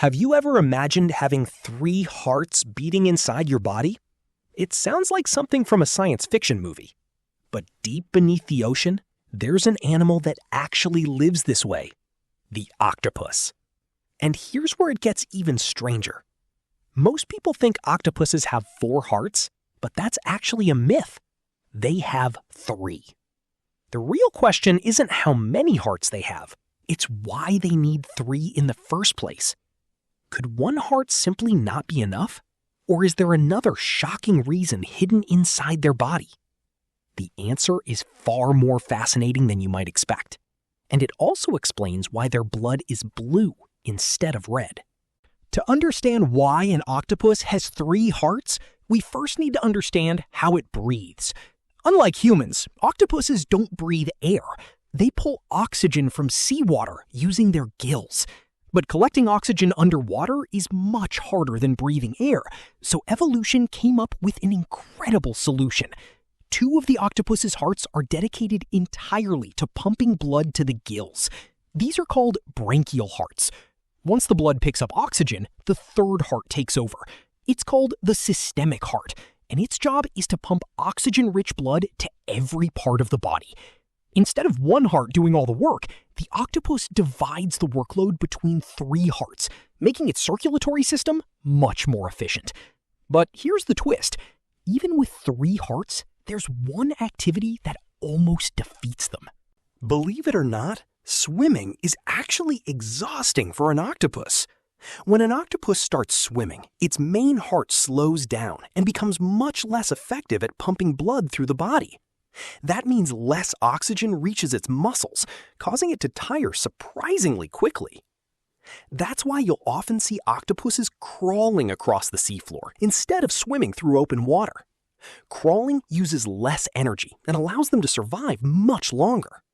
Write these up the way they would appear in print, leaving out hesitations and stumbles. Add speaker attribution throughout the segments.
Speaker 1: Have you ever imagined having 3 hearts beating inside your body? It sounds like something from a science fiction movie. But deep beneath the ocean, there's an animal that actually lives this way: the octopus. And here's where it gets even stranger. Most people think octopuses have 4 hearts, but that's actually a myth. They have 3. The real question isn't how many hearts they have, it's why they need 3 in the first place. Could one heart simply not be enough? Or is there another shocking reason hidden inside their body? The answer is far more fascinating than you might expect. And it also explains why their blood is blue instead of red. To understand why an octopus has 3 hearts, we first need to understand how it breathes. Unlike humans, octopuses don't breathe air. They pull oxygen from seawater using their gills. But collecting oxygen underwater is much harder than breathing air, so evolution came up with an incredible solution. 2 of the octopus's hearts are dedicated entirely to pumping blood to the gills. These are called branchial hearts. Once the blood picks up oxygen, the 3rd heart takes over. It's called the systemic heart, and its job is to pump oxygen-rich blood to every part of the body. Instead of one heart doing all the work, the octopus divides the workload between 3 hearts, making its circulatory system much more efficient. But here's the twist. Even with 3 hearts, there's one activity that almost defeats them.
Speaker 2: Believe it or not, swimming is actually exhausting for an octopus. When an octopus starts swimming, its main heart slows down and becomes much less effective at pumping blood through the body. That means less oxygen reaches its muscles, causing it to tire surprisingly quickly. That's why you'll often see octopuses crawling across the seafloor instead of swimming through open water. Crawling uses less energy and allows them to survive much longer.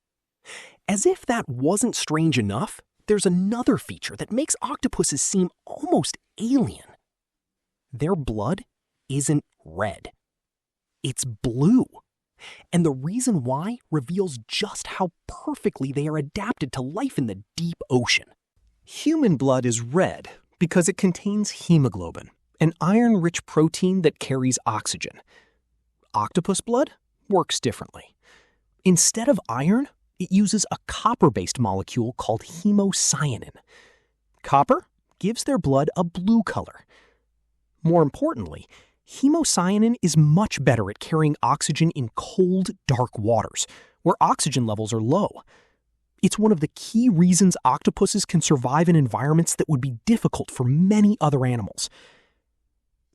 Speaker 2: As if that wasn't strange enough, there's another feature that makes octopuses seem almost alien. Their blood isn't red. It's blue. And the reason why reveals just how perfectly they are adapted to life in the deep ocean.
Speaker 1: Human blood is red because it contains hemoglobin, an iron-rich protein that carries oxygen. Octopus blood works differently. Instead of iron, it uses a copper-based molecule called hemocyanin. Copper gives their blood a blue color. More importantly, hemocyanin is much better at carrying oxygen in cold, dark waters, where oxygen levels are low. It's one of the key reasons octopuses can survive in environments that would be difficult for many other animals.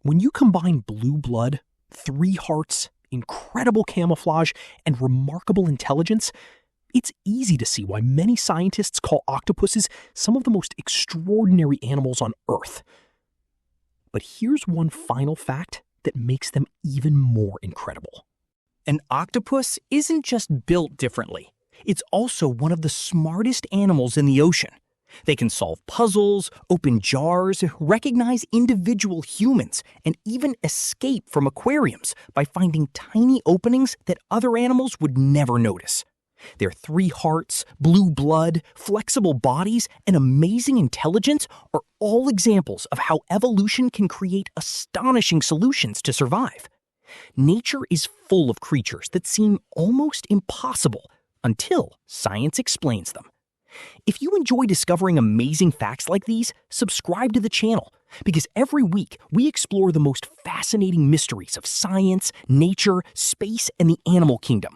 Speaker 1: When you combine blue blood, 3 hearts, incredible camouflage, and remarkable intelligence, it's easy to see why many scientists call octopuses some of the most extraordinary animals on Earth. But here's one final fact that makes them even more incredible.
Speaker 3: An octopus isn't just built differently. It's also one of the smartest animals in the ocean. They can solve puzzles, open jars, recognize individual humans, and even escape from aquariums by finding tiny openings that other animals would never notice. Their 3 hearts, blue blood, flexible bodies, and amazing intelligence are all examples of how evolution can create astonishing solutions to survive. Nature is full of creatures that seem almost impossible until science explains them. If you enjoy discovering amazing facts like these, subscribe to the channel, because every week we explore the most fascinating mysteries of science, nature, space, and the animal kingdom.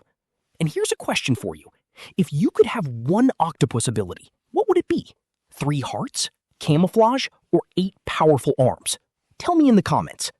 Speaker 3: And here's a question for you. If you could have one octopus ability, what would it be? 3 hearts, camouflage, or 8 powerful arms? Tell me in the comments.